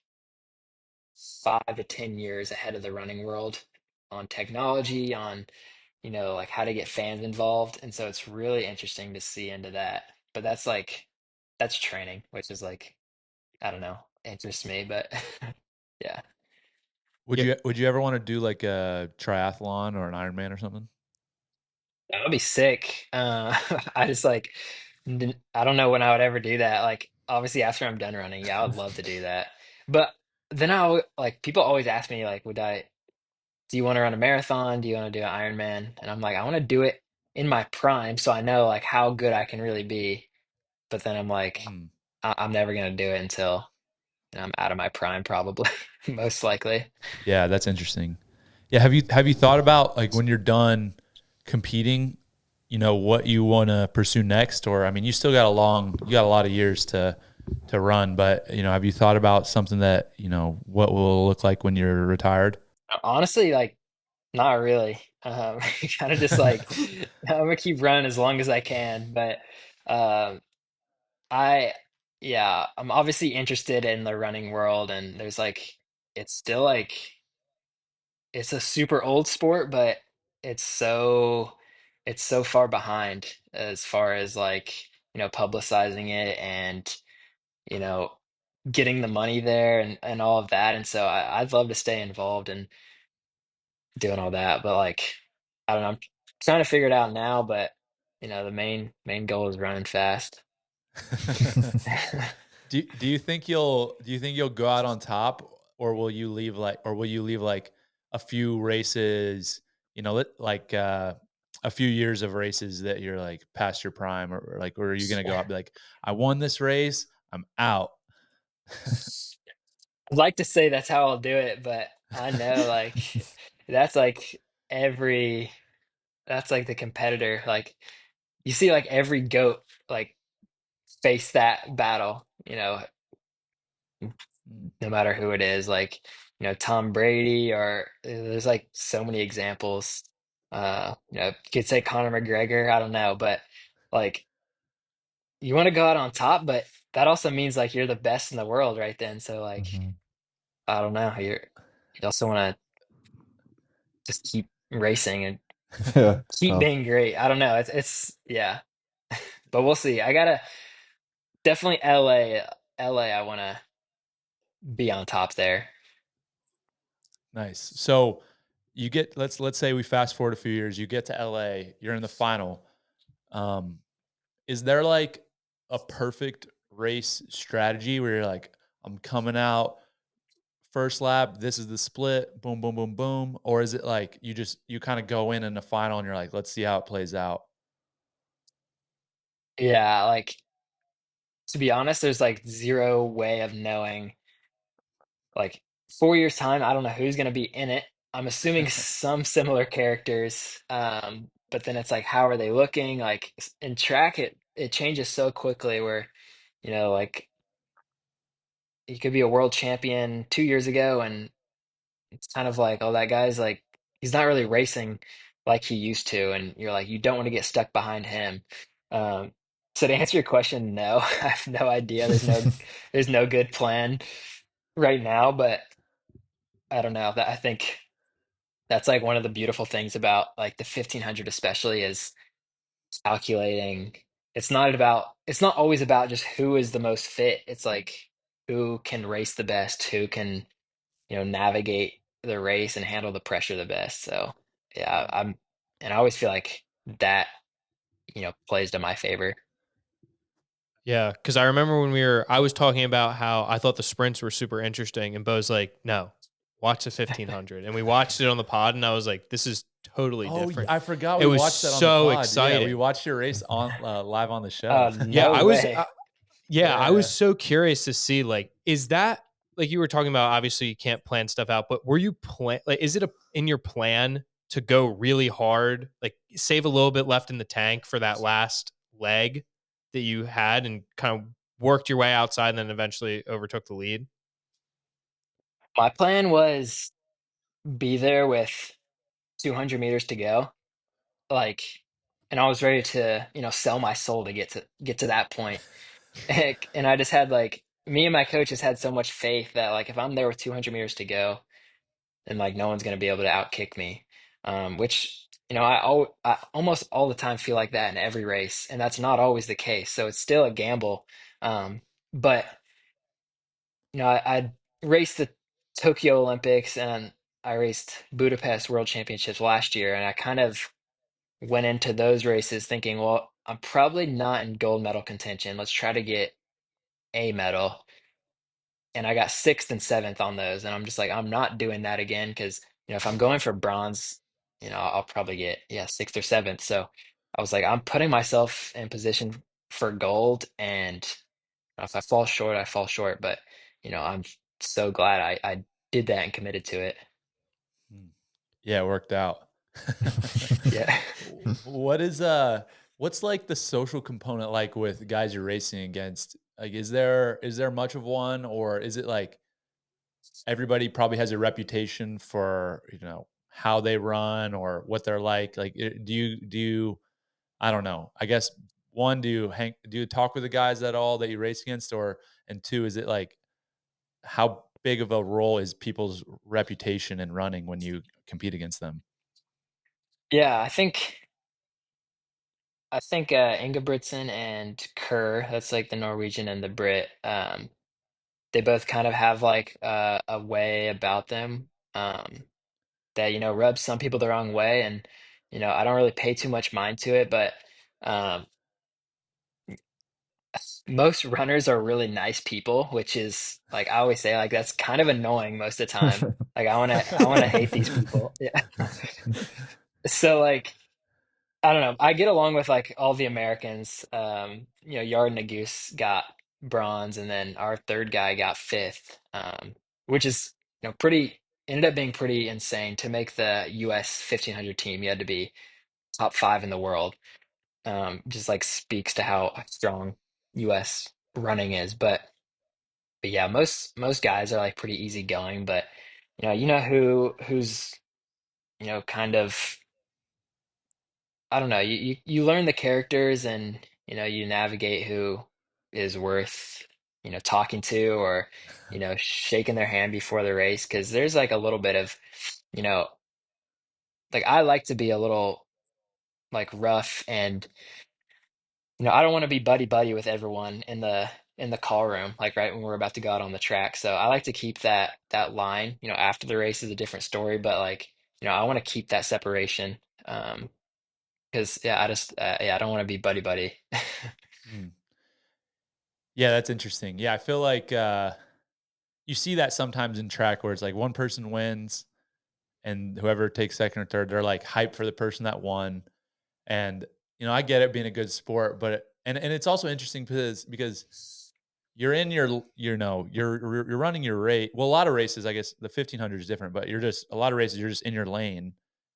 5 to 10 years ahead of the running world on technology, on, like how to get fans involved. And so it's really interesting to see into that. But that's training, which is like, I don't know, interests me, but yeah. would you ever want to do like a triathlon or an Ironman or something? That would be sick. I just like, I don't know when I would ever do that. Like, obviously, after I'm done running, yeah, I would love to do that. But then like, people always ask me, like, do you want to run a marathon? Do you want to do an Ironman? And I'm like, I want to do it in my prime so I know like how good I can really be. But then I'm like, Hmm. I'm never gonna do it until I'm out of my prime, probably, most likely. Yeah, that's interesting. Yeah, have you thought about like when you're done competing, what you want to pursue next? Or I mean, you got a lot of years to run, but have you thought about something that what will it look like when you're retired? Honestly, like, not really. Kind of just like I'm gonna keep running as long as I can. But um, I, yeah, I'm obviously interested in the running world, and there's like, it's still like, it's a super old sport, but it's so, it's so far behind as far as like, publicizing it and, you know, getting the money there and all of that. And so I'd love to stay involved in doing all that, but like, I don't know, I'm trying to figure it out now, but the main goal is running fast. Do you think you'll go out on top, or will you leave like a few races, like a few years of races that you're like past your prime, or like, or are you gonna go out and be like, I won this race, I'm out. I'd like to say that's how I'll do it, but I know like that's like every that's like the competitor. Like you see like every goat like face that battle, Mm. no matter who it is. Like, Tom Brady, or there's like so many examples. You could say Conor McGregor, I don't know, but like you want to go out on top, but that also means like you're the best in the world right then. So like Mhm. I don't know, you also want to just keep racing and Yeah, it's keep tough. being great. I don't know. It's yeah, but we'll see. I gotta definitely LA. I want to be on top there. Nice. So you get let's say we fast forward a few years, you get to LA, you're in the final. Um, is there like a perfect race strategy where you're like, I'm coming out first lap, this is the split, boom, boom, boom, boom? Or is it like you kind of go in the final and you're like, let's see how it plays out? Yeah, like to be honest, there's like zero way of knowing. Like 4 years time, I don't know who's gonna be in it. I'm assuming some similar characters, but then it's like, how are they looking? Like in track, it changes so quickly. Where like you could be a world champion 2 years ago, and it's kind of like, oh, that guy's like he's not really racing like he used to, and you're like, you don't want to get stuck behind him. Um, so to answer your question, no, I have no idea. There's no good plan right now, but I don't know. That I think that's like one of the beautiful things about like the 1500 especially is calculating. It's not always about just who is the most fit. It's like who can race the best, who can, navigate the race and handle the pressure the best. So yeah, and I always feel like that, plays to my favor. Yeah, because I remember when I was talking about how I thought the sprints were super interesting, and Bo's like, "No, watch the 1500," and we watched it on the pod, and I was like, "This is totally Oh, different." I forgot It we was watched that on the so pod. Yeah, we exciting. watched your race on live on the Oh, show. Yeah, no way. yeah, I was Yeah. so curious to see like, is that like you were talking about? Obviously, you can't plan stuff out, but were you like, is it in your plan to go really hard, like save a little bit left in the tank for that last leg that you had, and kind of worked your way outside, and then eventually overtook the lead? My plan was be there with 200 meters to go. Like, and I was ready to, sell my soul to get to that point. And I just had like me and my coach just had so much faith that like if I'm there with 200 meters to go, then like no one's gonna be able to outkick me. Which I almost all the time feel like that in every race, and that's not always the case. So it's still a gamble. But I raced the Tokyo Olympics and I raced Budapest World Championships last year, and I kind of went into those races thinking, well, I'm probably not in gold medal contention. Let's try to get a medal. And I got sixth and seventh on those. And I'm just like, I'm not doing that again because, if I'm going for bronze, I'll probably get, yeah, sixth or seventh. So I was like, I'm putting myself in position for gold. And if I fall short, I fall short. But, I'm so glad I did that and committed to it. Hmm. Yeah, it worked out. Yeah. What's like the social component like with guys you're racing against? Like is there much of one, or is it like everybody probably has a reputation for, how they run or what they're like? Like do you I don't know. I guess one, do you talk with the guys at all that you race against, or and two, is it like how big of a role is people's reputation in running when you compete against them? Yeah. I think Ingebrigtsen and Kerr, that's like the Norwegian and the Brit. They both kind of have like a way about them that rubs some people the wrong way, and I don't really pay too much mind to it, but um, most runners are really nice people, which is like I always say like that's kind of annoying most of the time. Like I want to hate these people. Yeah. So like I don't know. I get along with like all the Americans. Yard Naguse got bronze, and then our third guy got fifth, which is pretty ended up being pretty insane to make the U.S. 1500 team. You had to be top five in the world. Just like speaks to how strong U.S. running is. But yeah, most guys are like pretty easygoing. But who's kind of I don't know. You learn the characters and you navigate who is worth talking to or shaking their hand before the race because there's like a little bit of you know like I like to be a little like rough and I don't want to be buddy buddy with everyone in the call room like right when we're about to go out on the track. So I like to keep that line. After the race is a different story, but like I want to keep that separation. Because yeah, I don't want to be buddy buddy. Mm. Yeah, that's interesting. Yeah, I feel like you see that sometimes in track where it's like one person wins and whoever takes second or third, they're like hyped for the person that won. And I get it being a good sport, but and it's also interesting because you're in you're running your race. Well, a lot of races, I guess the 1500 is different, but you're just a lot of races you're just in your lane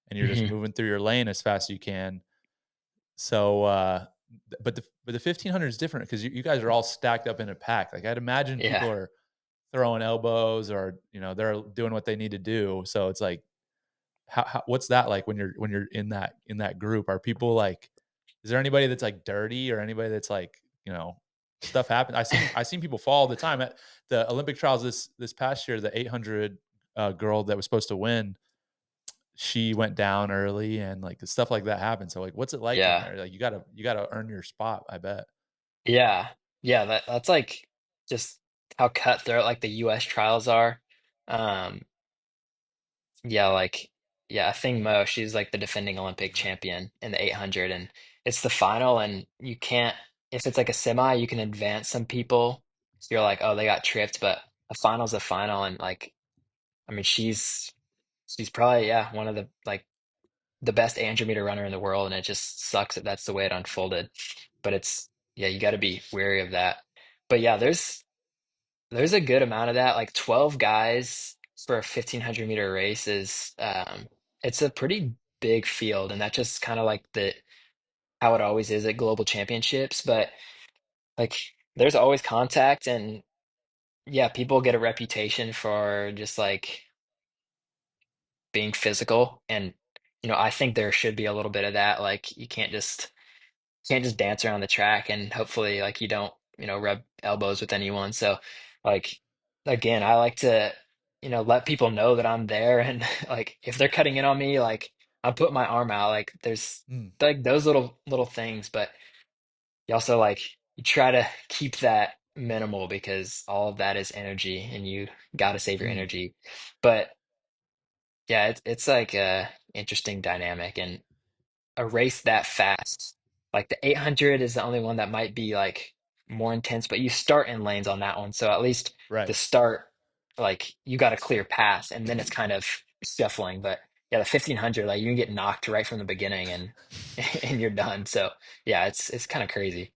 and you're just Mhm. moving through your lane as fast as you can. So but the 1500 is different because you guys are all stacked up in a pack. Like I'd imagine Yeah, people are throwing elbows or they're doing what they need to do. So it's like what's that like when you're in that group? Are people like, is there anybody that's like dirty or anybody that's like, stuff happens? I seen people fall all the time at the Olympic trials this past year. The 800 girl that was supposed to win, she went down early and like stuff like that happened. So like, what's it like in yeah, there? Like you gotta earn your spot. I bet. yeah, yeah. That's like just how cutthroat like the U.S. trials are. Um, yeah, like yeah, I think Mo, she's like the defending Olympic champion in the 800, and it's the final, and you can't if it's like a semi, you can advance some people. So you're like, oh, they got tripped, but a final's a final, and like, I mean, she's probably one of the best 800-meter runner in the world, and it just sucks that that's the way it unfolded. But it's yeah, you got to be wary of that. But yeah, there's a good amount of that. Like 12 guys for a 1500-meter race is it's a pretty big field, and that's just kind of like the how it always is at global championships. But like there's always contact, and yeah, people get a reputation for just like being physical, and I think there should be a little bit of that. Like you can't just dance around the track, and hopefully like you don't rub elbows with anyone. So like again, I like to let people know that I'm there, and like if they're cutting in on me, like I put my arm out. Like there's Mm, like those little things, but you also like you try to keep that minimal because all of that is energy, and you got to save your mm, energy. But yeah, it's like a interesting dynamic, and a race that fast. Like the 800 is the only one that might be like more intense, but you start in lanes on that one. So at least the right. start, like you got a clear path, and then it's kind of shuffling. But yeah, the 1500, like you can get knocked right from the beginning, and and you're done. So yeah, it's kind of crazy.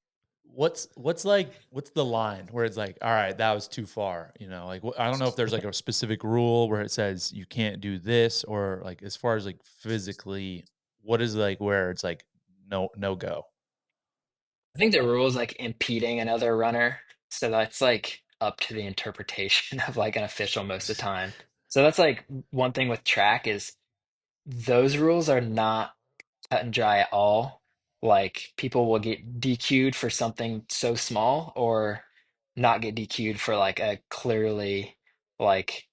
What's the line where it's like, all right, that was too far, like I don't know if there's like a specific rule where it says you can't do this, or like as far as like physically, what is like where it's like no go. I think the rule is like impeding another runner. So that's like up to the interpretation of like an official most of the time. So that's like one thing with track is those rules are not cut and dry at all. Like people will get DQ'd for something so small or not get DQ'd for like a clearly like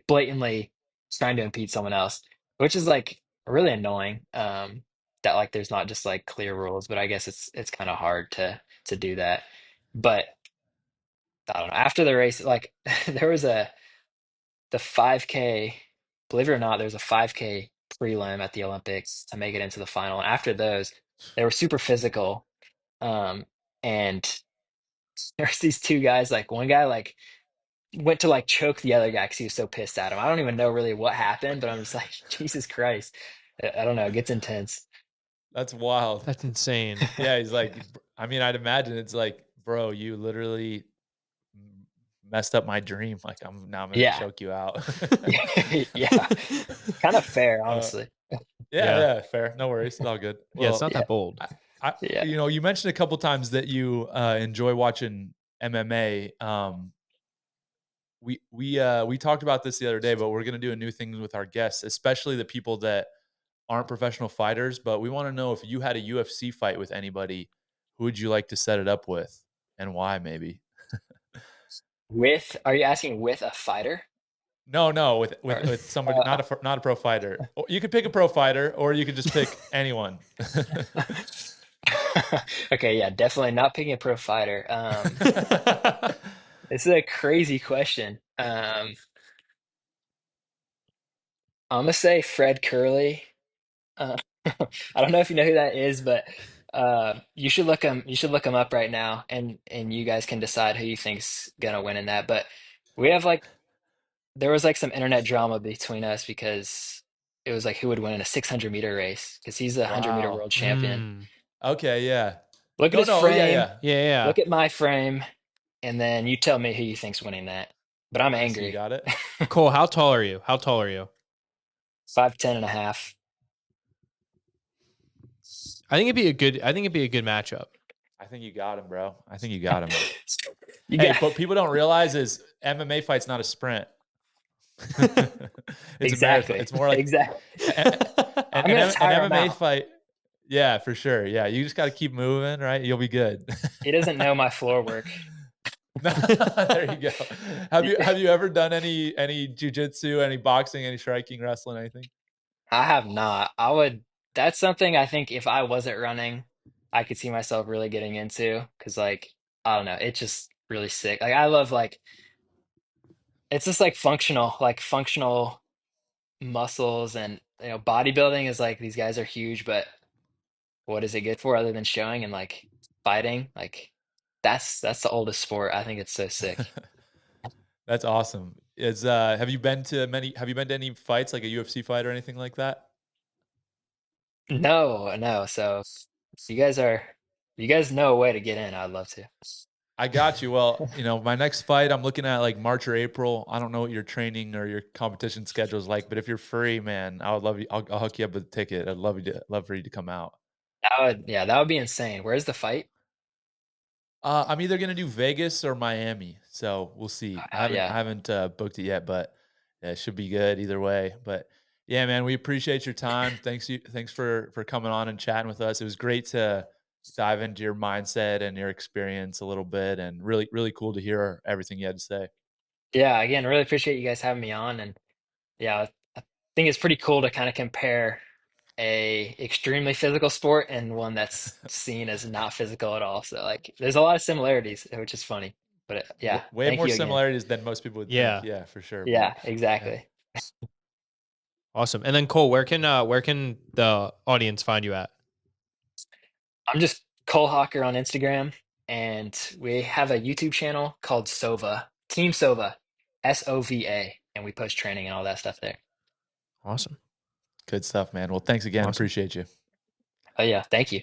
blatantly trying to impede someone else, which is like really annoying. That like there's not just like clear rules, but I guess it's kind of hard to do that. But I don't know. After the race, like there was the 5K, believe it or not, there's a 5K prelim at the Olympics to make it into the final. And after those, they were super physical. Um, and there's these two guys, like one guy like went to like choke the other guy because he was so pissed at him. I don't even know really what happened, but I'm just like, Jesus Christ. I don't know. It gets intense. That's wild. That's insane. Yeah, he's like, I mean, I'd imagine it's like, bro, you literally messed up my dream. Like I'm gonna Yeah. choke you out. Yeah. Kind of fair, uh, honestly. yeah, Yeah. yeah, fair. No worries. It's all good. Yeah, it's Well, not Yeah. that bold. I Yeah. you mentioned a couple times that you enjoy watching MMA. We talked about this the other day, but we're gonna do a new thing with our guests, especially the people that aren't professional fighters. But we want to know if you had a UFC fight with anybody, who would you like to set it up with, and why? Maybe. Are you asking with a fighter? No, no, with with Or, with somebody not a pro fighter. You could pick a pro fighter, or you could just pick anyone. okay, yeah, definitely not picking a pro fighter. This is a crazy question. I'm gonna say Fred Curley. Uh, I don't know if you know who that is, but you should look him. You should look him up right now, and you guys can decide who you think's gonna win in that. But we have like there was like some internet drama between us because it was like who would win in a 600-meter race because he's a 100-meter Wow. world champion. Okay, yeah. Look at No, his no, yeah, frame. yeah. Yeah. Look at my frame, and then you tell me who you think's winning that. But I'm I see you angry. got it. Cole, how tall are you? How tall are you? 5'10" and a half. I think it'd be a good matchup. I think you got him, bro. I think you got him. You Hey, got but people don't realize is MMA fight's not a sprint. It's a marathon. exactly. It's more like Exactly. an I'm gonna tire him MMA out. fight. Yeah, for sure. Yeah, you just got to keep moving, right? You'll be good. He doesn't know my floor work. There you go. Have you ever done any jujitsu, any boxing, any striking, wrestling, anything? I have not. I would. That's something I think if I wasn't running, I could see myself really getting into because, like, I don't know, it's just really sick. Like, I love like it's just like functional muscles and bodybuilding is like these guys are huge, but what is it good for other than showing and like fighting? Like, that's the oldest sport. I think it's so sick. That's awesome. Is have you been to any fights like a UFC fight or anything like that? No, no. So if you guys know a way to get in, I'd love to. I got you. Well, my next fight, I'm looking at like March or April. I don't know what your training or your competition schedule is like, but if you're free, man, I would love you. I'll hook you up with a ticket. I'd love for you to come out. Yeah, that would be insane. Where's the fight? I'm either gonna do Vegas or Miami, so we'll see. I Hell haven't yeah. I haven't booked it yet, but yeah, it should be good either way. But yeah, man, we appreciate your time. Thanks for coming on and chatting with us. It was great to dive into your mindset and your experience a little bit, and really cool to hear everything you had to say. Yeah, again, really appreciate you guys having me on. And yeah, I think it's pretty cool to kind of compare a extremely physical sport and one that's seen as not physical at all. So like there's a lot of similarities, which is funny. But yeah, Way thank more you again. similarities than most people would think. Yeah. Yeah, for sure. But Yeah, yeah. exactly. Awesome. And then Cole, where can the audience find you at? I'm just Cole Hocker on Instagram, and we have a YouTube channel called Sova, Team Sova, SOVA, and we post training and all that stuff there. Awesome. Good stuff, man. Well, thanks again. Awesome. Appreciate you. Oh yeah, thank you.